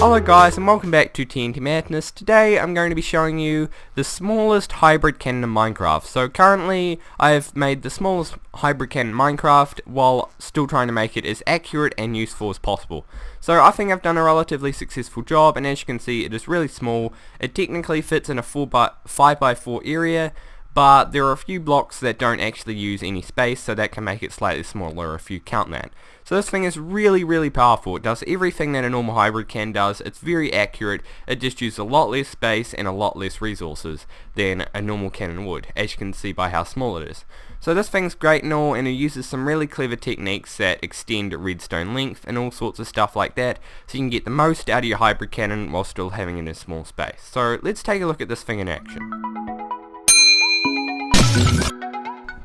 Hello guys and welcome back to TNT Madness. Today I'm going to be showing you the smallest hybrid cannon in Minecraft. So currently I've made the smallest hybrid cannon in Minecraft while still trying to make it as accurate and useful as possible. So I think I've done a relatively successful job, and as you can see it is really small. It technically fits in a 5x4 area, but there are a few blocks that don't actually use any space, so that can make it slightly smaller if you count that. So this thing is really powerful. It does everything that a normal hybrid can does. It's very accurate. It just uses a lot less space and a lot less resources than a normal cannon would, as you can see by how small it is. So this thing's great and all, and it uses some really clever techniques that extend redstone length and all sorts of stuff like that, so you can get the most out of your hybrid cannon while still having it in a small space. So let's take a look at this thing in action.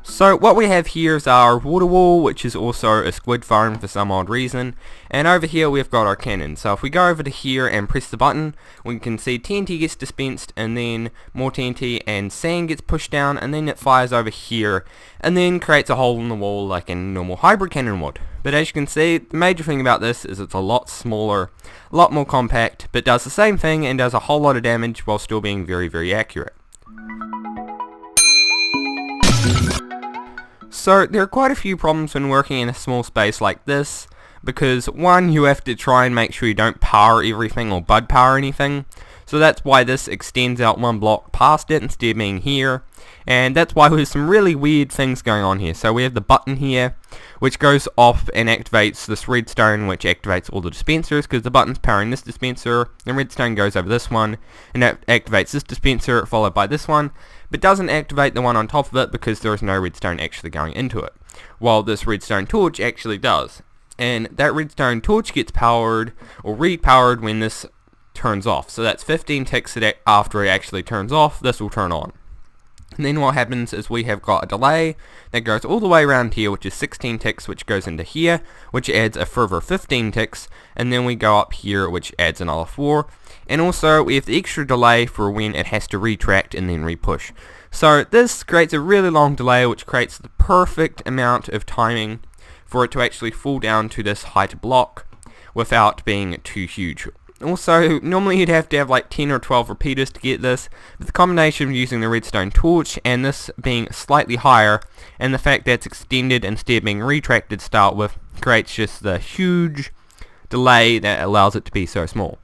So what we have here is our water wall, which is also a squid farm for some odd reason, and over here we've got our cannon. So if we go over to here and press the button, we can see TNT gets dispensed, and then more TNT and sand gets pushed down, and then it fires over here and then creates a hole in the wall like a normal hybrid cannon would. But as you can see, the major thing about this is it's a lot smaller, a lot more compact, but does the same thing and does a whole lot of damage while still being very accurate. So there are quite a few problems when working in a small space like this, because one, you have to try and make sure you don't power everything or bud power anything. So that's why this extends out one block past it instead of being here, and that's why there's some really weird things going on here. So we have the button here, which goes off and activates this redstone, which activates all the dispensers, because the button's powering this dispenser, the redstone goes over this one, and that activates this dispenser, followed by this one, but doesn't activate the one on top of it because there is no redstone actually going into it, while this redstone torch actually does. And that redstone torch gets powered, or repowered, when this turns off. So that's 15 ticks after it actually turns off, this will turn on. And then what happens is we have got a delay that goes all the way around here, which is 16 ticks, which goes into here, which adds a further 15 ticks, and then we go up here, which adds another 4. And also we have the extra delay for when it has to retract and then repush. So this creates a really long delay, which creates the perfect amount of timing for it to actually fall down to this height block without being too huge. Also, normally you'd have to have like 10 or 12 repeaters to get this, but the combination of using the redstone torch and this being slightly higher, and the fact that it's extended instead of being retracted to start with, creates just the huge delay that allows it to be so small.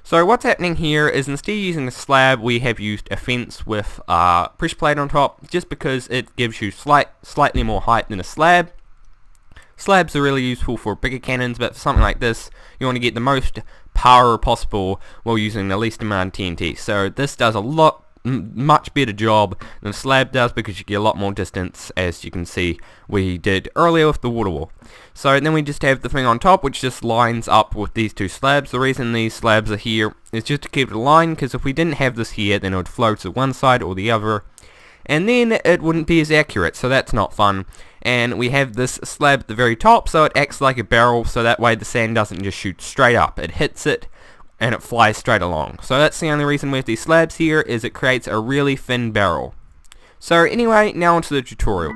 So what's happening here is, instead of using a slab, we have used a fence with a pressure plate on top, just because it gives you slightly more height than a slab. Slabs are really useful for bigger cannons, but for something like this, you want to get the most power possible while using the least amount of TNT. So this does a much better job than a slab does, because you get a lot more distance, as you can see we did earlier with the water wall. So then we just have the thing on top, which just lines up with these two slabs. The reason these slabs are here is just to keep it aligned, because if we didn't have this here, then it would flow to one side or the other, and then it wouldn't be as accurate, so that's not fun. And we have this slab at the very top, so it acts like a barrel, so that way the sand doesn't just shoot straight up. It hits it and it flies straight along. So that's the only reason we have these slabs here, is it creates a really thin barrel. So anyway, now onto the tutorial.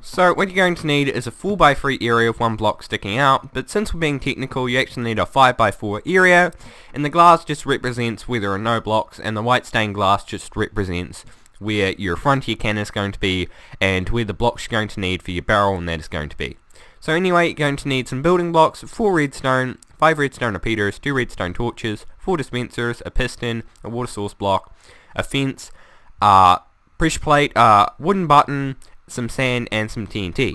So what you're going to need is a 4x3 area with one block sticking out, but since we're being technical, you actually need a 5x4 area, and the glass just represents where there are no blocks, and the white stained glass just represents where your frontier cannon is going to be, and where the blocks you're going to need for your barrel, and that is going to be. So anyway, you're going to need some building blocks, 4 redstone, 5 redstone repeaters, 2 redstone torches, 4 dispensers, a piston, a water source block, a fence, pressure plate, wooden button, some sand, and some TNT.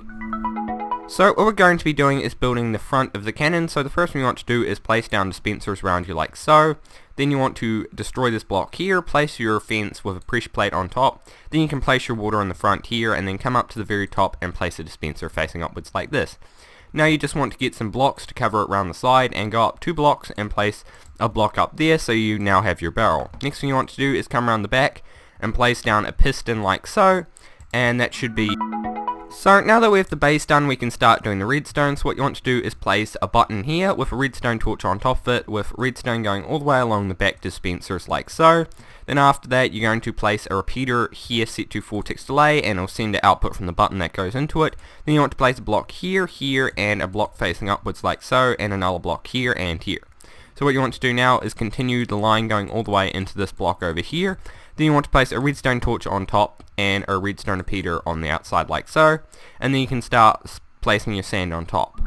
So what we're going to be doing is building the front of the cannon. So the first thing you want to do is place down dispensers around you like so. Then you want to destroy this block here, place your fence with a pressure plate on top. Then you can place your water on the front here, and then come up to the very top and place a dispenser facing upwards like this. Now you just want to get some blocks to cover it around the side, and go up 2 blocks and place a block up there, so you now have your barrel. Next thing you want to do is come around the back and place down a piston like so, and that should be... So now that we have the base done, we can start doing the redstone. So what you want to do is place a button here with a redstone torch on top of it, with redstone going all the way along the back dispensers like so. Then after that, you're going to place a repeater here set to 4 ticks delay, and it'll send the output from the button that goes into it. Then you want to place a block here, here, and a block facing upwards like so, and another block here and here. So what you want to do now is continue the line going all the way into this block over here. Then you want to place a redstone torch on top and a redstone repeater on the outside like so, and then you can start placing your sand on top.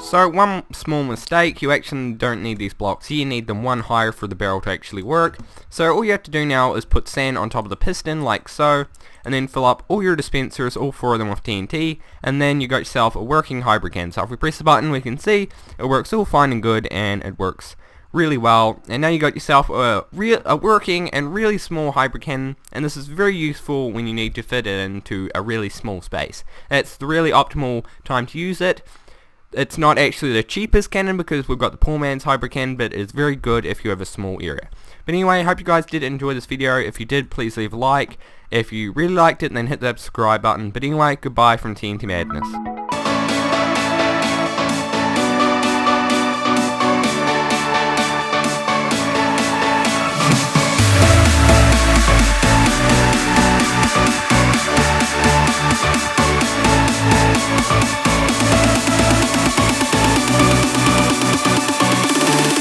So one small mistake, you actually don't need these blocks here, you need them one higher for the barrel to actually work. So all you have to do now is put sand on top of the piston like so, and then fill up all your dispensers, all 4 of them with TNT, and then you got yourself a working hybrid can. So if we press the button, we can see it works all fine and good, and it works really well. And now you got yourself a working and really small hybrid cannon, and this is very useful when you need to fit it into a really small space. That's the really optimal time to use it. It's not actually the cheapest cannon because we've got the poor man's hybrid cannon, but it's very good if you have a small area. But anyway, I hope you guys did enjoy this video. If you did, please leave a like. If you really liked it, then hit that subscribe button. But anyway, goodbye from TNT Madness.